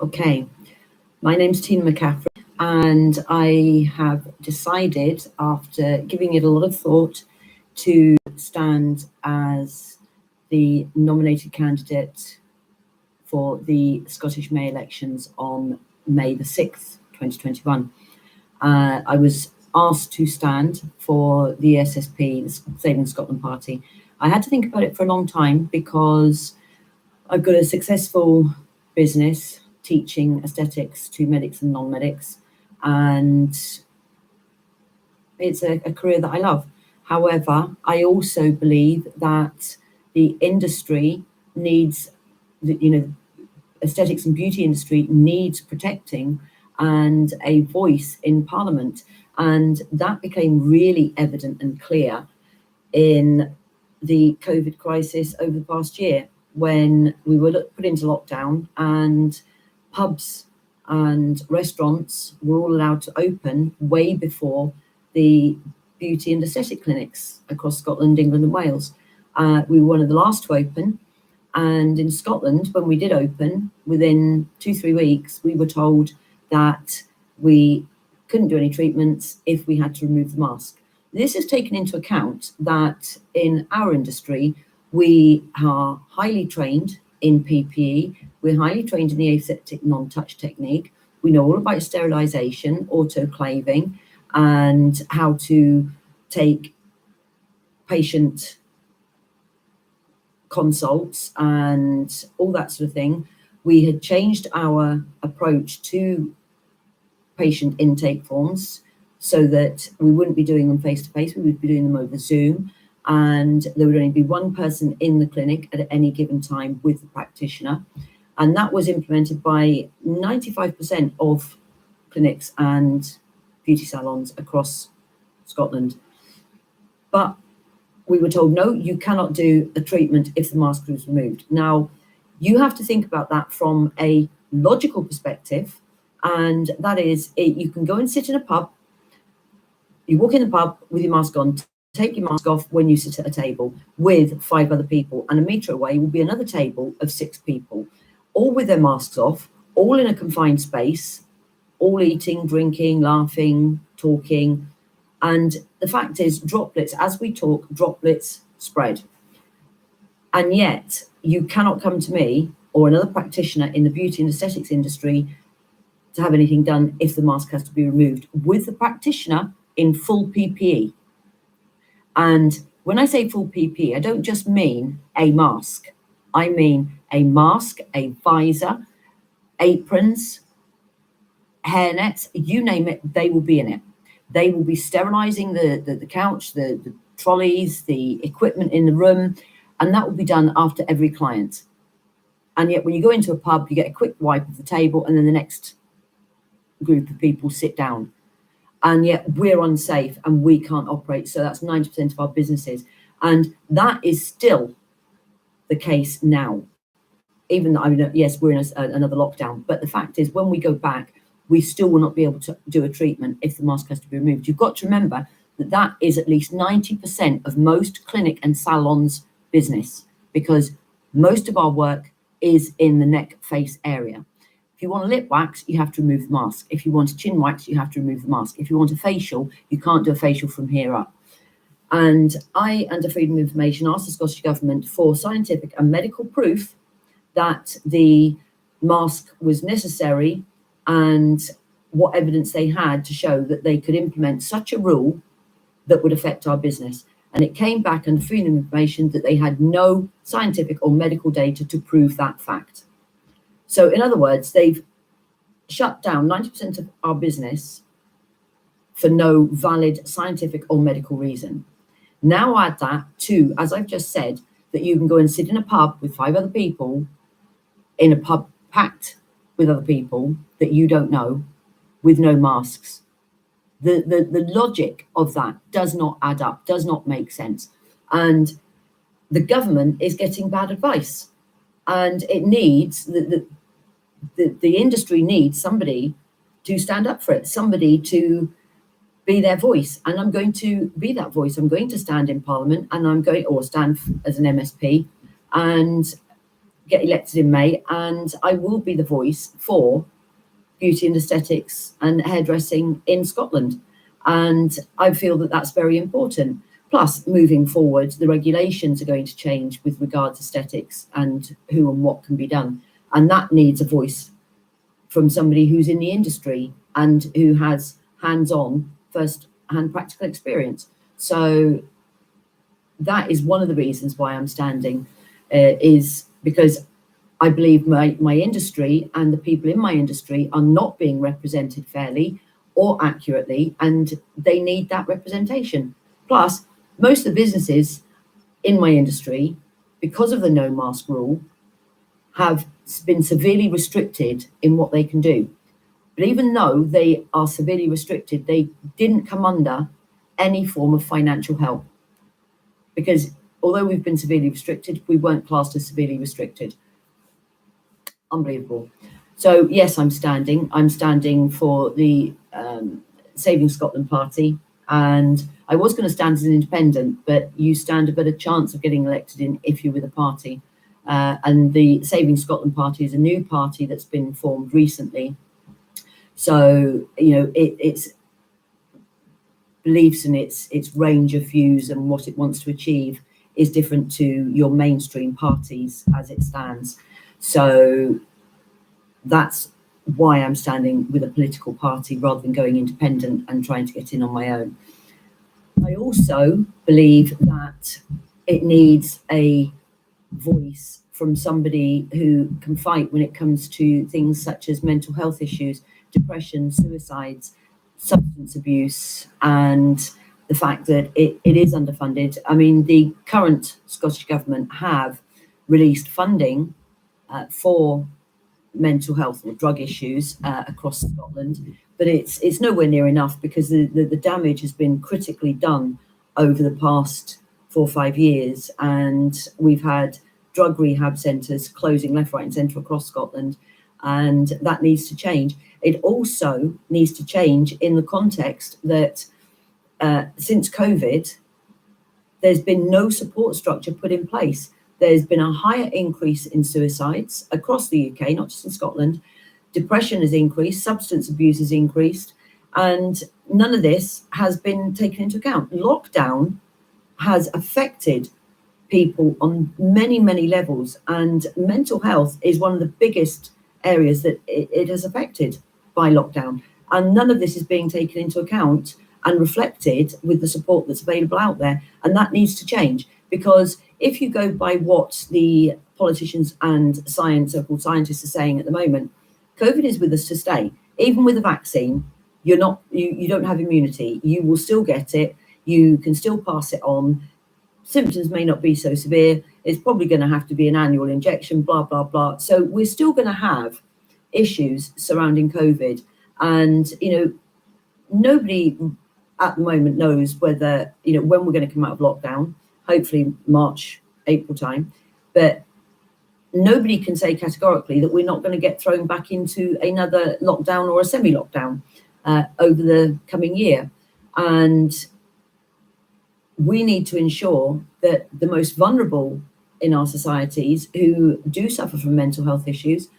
Okay, my name's Tina McCaffrey, and I have decided, after giving it a lot of thought, to stand as the nominated candidate for the Scottish May elections on May the 6th, 2021. I was asked to stand for the SSP, the Saving Scotland Party. I had to think about it for a long time because I've got a successful business teaching aesthetics to medics and non-medics, and it's a career that I love. However, I also believe that the industry needs, aesthetics and beauty industry needs protecting and a voice in Parliament. And that became really evident and clear in the COVID crisis over the past year, when we were put into lockdown and pubs and restaurants were all allowed to open way before the beauty and aesthetic clinics across Scotland, England and Wales. We were one of the last to open. And in Scotland, when we did open, within 2-3 weeks, we were told that we couldn't do any treatments if we had to remove the mask. This is taken into account that in our industry, we are highly trained in PPE, we're highly trained in the aseptic non-touch technique, we know all about sterilisation, autoclaving, and how to take patient consults and all that sort of thing. We had changed our approach to patient intake forms so that we wouldn't be doing them face-to-face, we would be doing them over Zoom, and there would only be one person in the clinic at any given time with the practitioner. And that was implemented by 95% of clinics and beauty salons across Scotland. But we were told, no, you cannot do a treatment if the mask was removed. Now, you have to think about that from a logical perspective, and that is, you can go and sit in a pub, you walk in the pub with your mask on, take your mask off when you sit at a table with 5 other people, and a metre away will be another table of 6 people, all with their masks off, all in a confined space, all eating, drinking, laughing, talking. And the fact is, droplets, as we talk, droplets spread. And yet, you cannot come to me or another practitioner in the beauty and aesthetics industry to have anything done if the mask has to be removed with the practitioner in full PPE. And when I say full PPE, I don't just mean a mask. I mean a mask, a visor, aprons, hairnets, you name it, they will be in it. They will be sterilising the couch, the trolleys, the equipment in the room, and that will be done after every client. And yet when you go into a pub, you get a quick wipe of the table and then the next group of people sit down. And yet we're unsafe and we can't operate. So that's 90% of our businesses. And that is still the case now. Even though, I mean, yes, we're in another lockdown. But the fact is, when we go back, we still will not be able to do a treatment if the mask has to be removed. You've got to remember that that is at least 90% of most clinic and salons business, because most of our work is in the neck face area. If you want a lip wax, you have to remove the mask. If you want a chin wax, you have to remove the mask. If you want a facial, you can't do a facial from here up. And I, under Freedom of Information, asked the Scottish Government for scientific and medical proof that the mask was necessary and what evidence they had to show that they could implement such a rule that would affect our business. And it came back under Freedom of Information that they had no scientific or medical data to prove that fact. So in other words, they've shut down 90% of our business for no valid scientific or medical reason. Now add that to, as I've just said, that you can go and sit in a pub with 5 other people, in a pub packed with other people that you don't know, with no masks. The logic of that does not add up, does not make sense. And the government is getting bad advice. And it needs, the industry needs somebody to stand up for it, somebody to be their voice. And I'm going to be that voice. I'm going to stand in Parliament, and I'm going, or stand as an MSP, and get elected in May, and I will be the voice for beauty and aesthetics and hairdressing in Scotland. And I feel that that's very important. Plus, moving forward, the regulations are going to change with regard to aesthetics and who and what can be done. And that needs a voice from somebody who's in the industry and who has hands-on, first-hand practical experience. So that is one of the reasons why I'm standing, is because I believe my industry and the people in my industry are not being represented fairly or accurately, and they need that representation. Plus, most of the businesses in my industry, because of the no mask rule, have been severely restricted in what they can do. But even though they are severely restricted, they didn't come under any form of financial help, because although we've been severely restricted, we weren't classed as severely restricted. Unbelievable. So yes, I'm standing for the Saving Scotland Party, and I was going to stand as an independent, but you stand a better chance of getting elected in if you're with a party. And the Saving Scotland Party is a new party that's been formed recently. So, you know, its beliefs and its range of views and what it wants to achieve is different to your mainstream parties as it stands. So that's why I'm standing with a political party rather than going independent and trying to get in on my own. I also believe that it needs a voice from somebody who can fight when it comes to things such as mental health issues, depression, suicides, substance abuse, and the fact that it is underfunded. I mean, the current Scottish Government have released funding for mental health or drug issues across Scotland, but it's nowhere near enough, because the damage has been critically done over the past 4 or 5 years, and we've had drug rehab centres closing left, right and centre across Scotland, and that needs to change. It also needs to change in the context that since COVID, there's been no support structure put in place. There's been a higher increase in suicides across the UK, not just in Scotland. Depression has increased, substance abuse has increased, and none of this has been taken into account. Lockdown has affected people on many, many levels, and mental health is one of the biggest areas that it has affected by lockdown. And none of this is being taken into account and reflected with the support that's available out there. And that needs to change, because if you go by what the politicians and so-called scientists are saying at the moment, COVID is with us to stay. Even with a vaccine, you don't have immunity. You will still get it. You can still pass it on. Symptoms may not be so severe. It's probably going to have to be an annual injection, blah, blah, blah. So we're still going to have issues surrounding COVID. And, you know, nobody at the moment knows whether, you know, when we're going to come out of lockdown, hopefully March, April time. But nobody can say categorically that we're not going to get thrown back into another lockdown or a semi-lockdown over the coming year. And we need to ensure that the most vulnerable in our societies who do suffer from mental health issues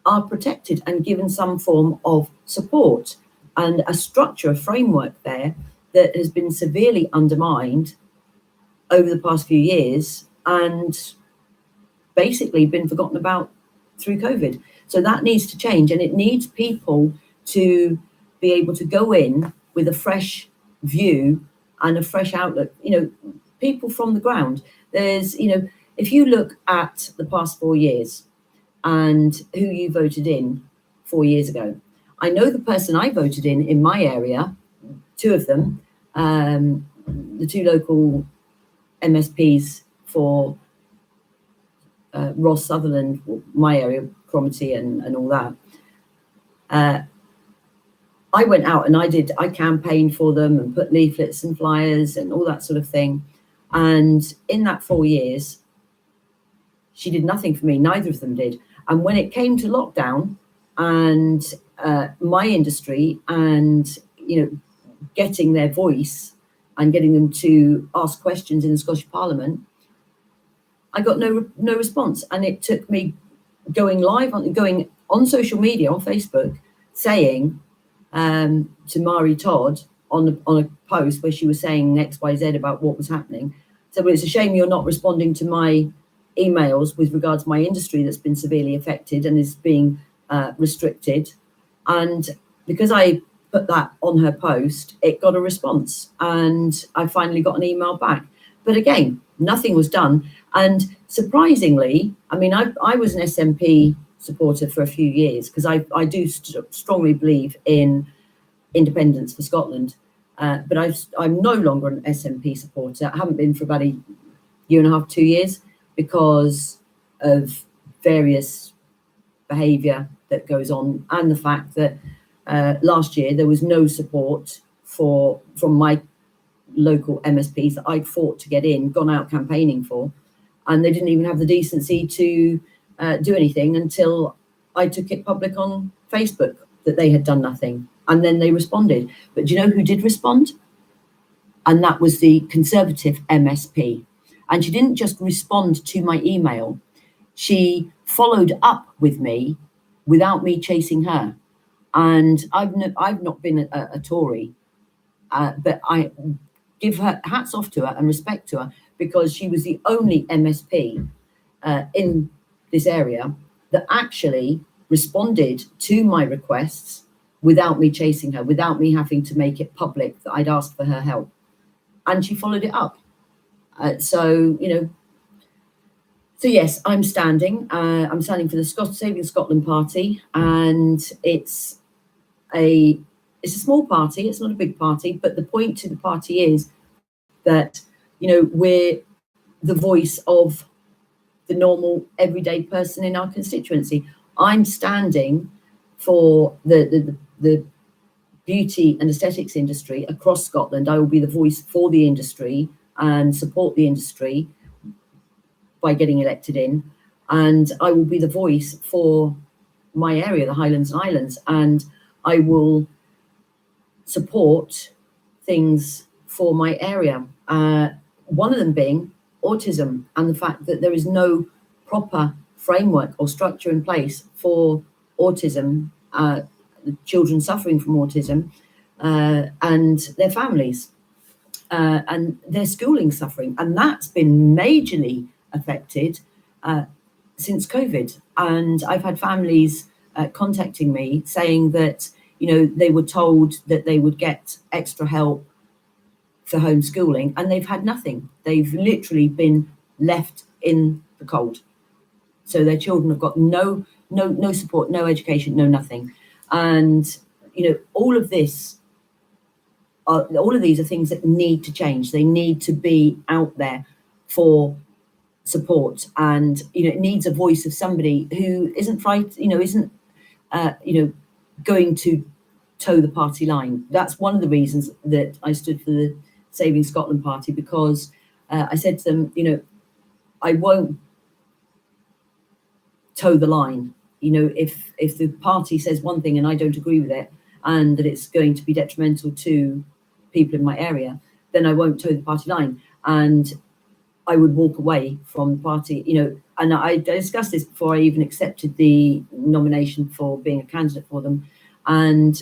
are protected and given some form of support and a structure, a framework there that has been severely undermined over the past few years and basically been forgotten about through COVID. So that needs to change, and it needs people to be able to go in with a fresh view and a fresh outlook, you know, people from the ground. There's, you know, if you look at the past 4 years and who you voted in 4 years ago, I know the person I voted in my area, 2 of them, the 2 local MSPs for Ross Sutherland, my area, Cromarty and all that. I went out and I campaigned for them and put leaflets and flyers and all that sort of thing. And in that 4 years, she did nothing for me. Neither of them did. And when it came to lockdown and my industry and, you know, getting their voice and getting them to ask questions in the Scottish Parliament, I got no response, and it took me going on social media on Facebook saying to Mari Todd on a post where she was saying XYZ about what was happening. So, well, it's a shame you're not responding to my emails with regards to my industry that's been severely affected and is being restricted. And because I put that on her post, it got a response, and I finally got an email back. But again, nothing was done. And surprisingly, I mean, I was an SNP supporter for a few years because I do strongly believe in independence for Scotland. But I'm no longer an SNP supporter. I haven't been for about a year and a half, 2 years, because of various behaviour that goes on, and the fact that last year there was no support from my local MSPs that I'd fought to get in, gone out campaigning for, and they didn't even have the decency to do anything until I took it public on Facebook that they had done nothing, and then they responded. But do you know who did respond? And that was the Conservative MSP. And she didn't just respond to my email, she followed up with me without me chasing her. And I've not been a Tory, but I give her hats off to her and respect to her, because she was the only MSP in this area that actually responded to my requests without me chasing her, without me having to make it public that I'd asked for her help. And she followed it up. So yes, I'm standing. I'm standing for the Saving Scotland Party, and it's a small party. It's not a big party, but the point to the party is that we're the voice of the normal, everyday person in our constituency. I'm standing for the beauty and aesthetics industry across Scotland. I will be the voice for the industry and support the industry by getting elected in, and I will be the voice for my area, the Highlands and Islands, and I will support things for my area. One of them being autism, and the fact that there is no proper framework or structure in place for autism, the children suffering from autism, and their families, and their schooling suffering. And that's been majorly affected since COVID. And I've had families contacting me saying that they were told that they would get extra help for homeschooling, and they've had nothing. They've literally been left in the cold. So their children have got no support, no education, no nothing. And all of these are things that need to change. They need to be out there for support, and it needs a voice of somebody who isn't isn't going to toe the party line. That's one of the reasons that I stood for the Saving Scotland Party, because I said to them, I won't toe the line. If the party says one thing and I don't agree with it, and that it's going to be detrimental to people in my area, then I won't toe the party line, and I would walk away from the party. And I discussed this before I even accepted the nomination for being a candidate for them. And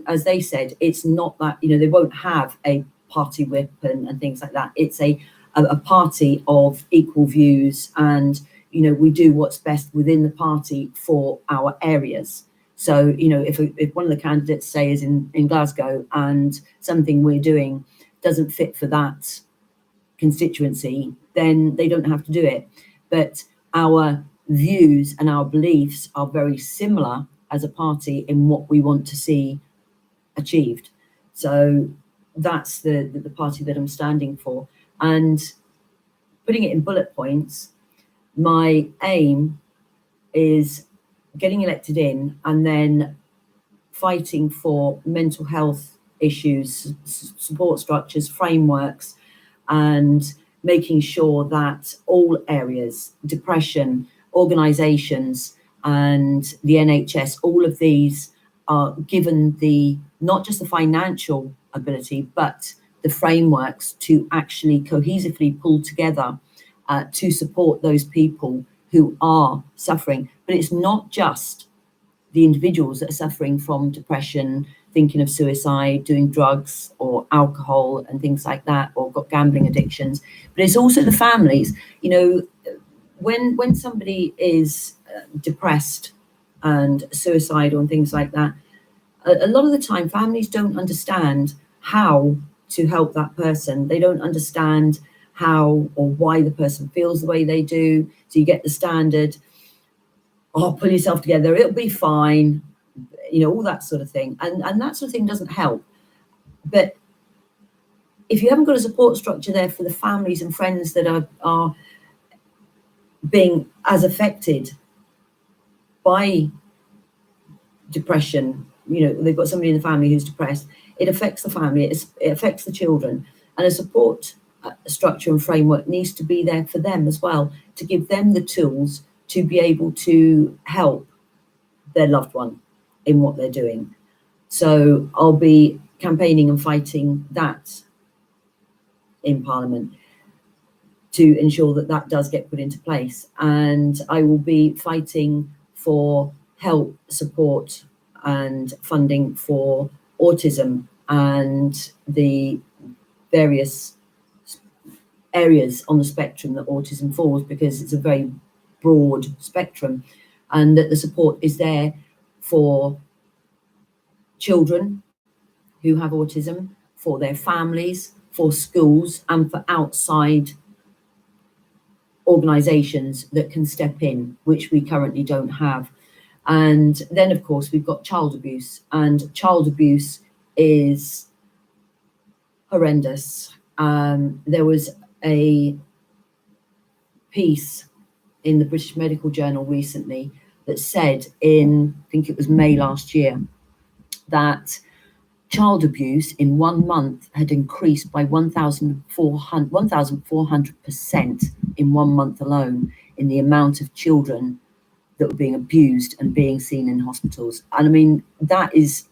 as they said, it's not that they won't have a party whip and things like that. It's a party of equal views, and we do what's best within the party for our areas. So if one of the candidates, say, is in Glasgow, and something we're doing doesn't fit for that constituency, then they don't have to do it. But our views and our beliefs are very similar as a party in what we want to see achieved. So that's the party that I'm standing for. And putting it in bullet points, my aim is getting elected in, and then fighting for mental health issues, support structures, frameworks, and making sure that all areas, depression, organisations, and the NHS, all of these are given not just the financial ability, but the frameworks to actually cohesively pull together to support those people who are suffering. But it's not just the individuals that are suffering from depression, thinking of suicide, doing drugs or alcohol and things like that, or got gambling addictions, but it's also the families. You know, when somebody is depressed and suicidal and things like that, a lot of the time families don't understand how to help that person. They don't understand how or why the person feels the way they do. So you get the standard, oh, pull yourself together, it'll be fine, you know, all that sort of thing. And that sort of thing doesn't help. But if you haven't got a support structure there for the families and friends that are being as affected by depression, you know, they've got somebody in the family who's depressed, it affects the family, it affects the children. And a support structure and framework needs to be there for them as well, to give them the tools to be able to help their loved one in what they're doing. So I'll be campaigning and fighting that in Parliament to ensure that that does get put into place. And I will be fighting for help, support and funding for autism and the various areas on the spectrum that autism falls, because it's a very broad spectrum, and that the support is there for children who have autism, for their families, for schools, and for outside organisations that can step in, which we currently don't have. And then, of course, we've got child abuse, and child abuse is horrendous. There was a piece in the British Medical Journal recently that said in, I think it was May last year, that child abuse in 1 month had increased by 1,400% in 1 month alone in the amount of children that were being abused and being seen in hospitals. And I mean, that is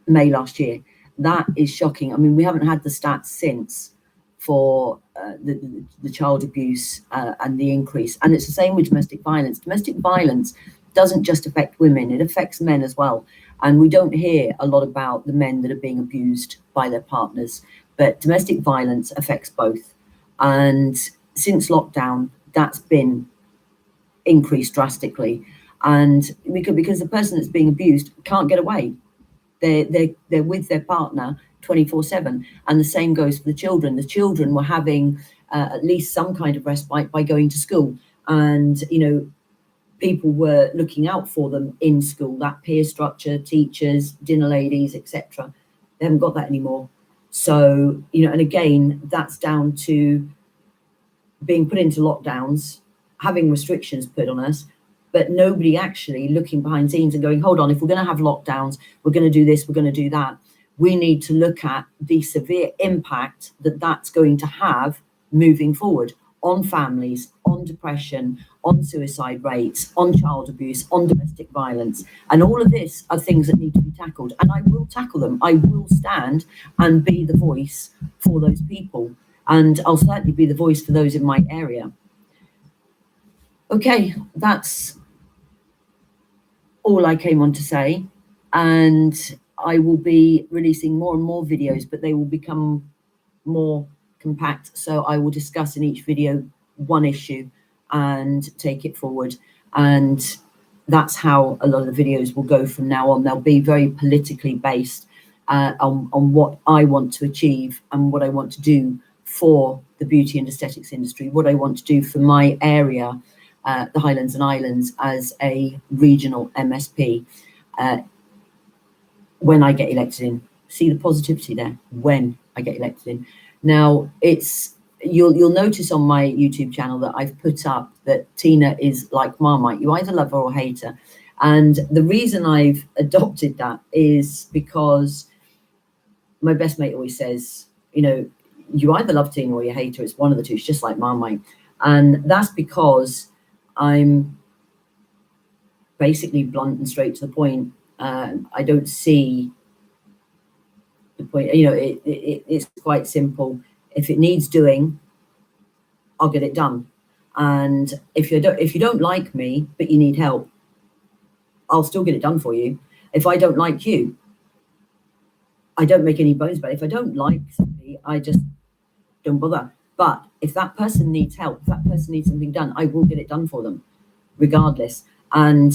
May last year. That is shocking. I mean, we haven't had the stats since for the child abuse and the increase. And it's the same with domestic violence. Domestic violence doesn't just affect women, it affects men as well. And we don't hear a lot about the men that are being abused by their partners, but domestic violence affects both. And since lockdown, that's been increased drastically. And because the person that's being abused can't get away. They're with their partner 24/7, and the same goes for the children. The children were having at least some kind of respite by going to school, and you know, people were looking out for them in school. That peer structure, teachers, dinner ladies, etc. They haven't got that anymore. So you know, and again, that's down to being put into lockdowns, having restrictions put on us, but nobody actually looking behind the scenes and going, hold on, if we're going to have lockdowns, we're going to do this, we're going to do that. We need to look at the severe impact that that's going to have moving forward on families, on depression, on suicide rates, on child abuse, on domestic violence. And all of this are things that need to be tackled. And I will tackle them. I will stand and be the voice for those people. And I'll certainly be the voice for those in my area. Okay, that's all I came on to say. And I will be releasing more and more videos, but they will become more compact. So I will discuss in each video one issue and take it forward. And that's how a lot of the videos will go from now on. They'll be very politically based on what I want to achieve and what I want to do for the beauty and aesthetics industry, what I want to do for my area, the Highlands and Islands, as a regional MSP. When I get elected in, see the positivity there, when I get elected in. Now, it's you'll notice on my YouTube channel that I've put up that Tina is like Marmite. You either love her or hate her. And the reason I've adopted that is because my best mate always says, you know, you either love Tina or you hate her. It's one of the two. It's just like Marmite. And that's because I'm basically blunt and straight to the point. I don't see the point. You know, it's quite simple. If it needs doing, I'll get it done. And if you don't like me, but you need help, I'll still get it done for you. If I don't like you, I don't make any bones about it. If I don't like somebody, I just don't bother. But if that person needs help, if that person needs something done, I will get it done for them, regardless. And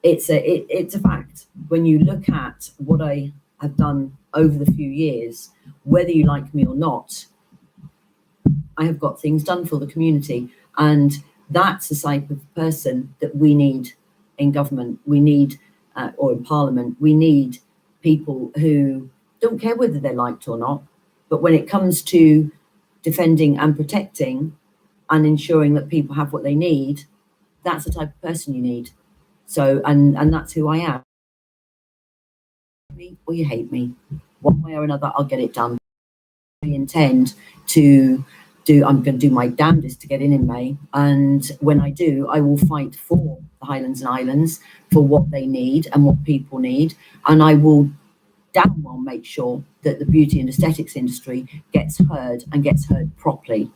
it's a fact. When you look at what I have done over the few years, whether you like me or not, I have got things done for the community. And that's the type of person that we need in government. We need, or in Parliament, we need people who don't care whether they're liked or not. But when it comes to defending and protecting and ensuring that people have what they need, that's the type of person you need. So, and that's who I am. Me or you hate me, one way or another, I'll get it done. I intend to I'm going to do my damnedest to get in May, and when I do, I will fight for the Highlands and Islands, for what they need and what people need, and I will damn well make sure that the beauty and aesthetics industry gets heard and gets heard properly.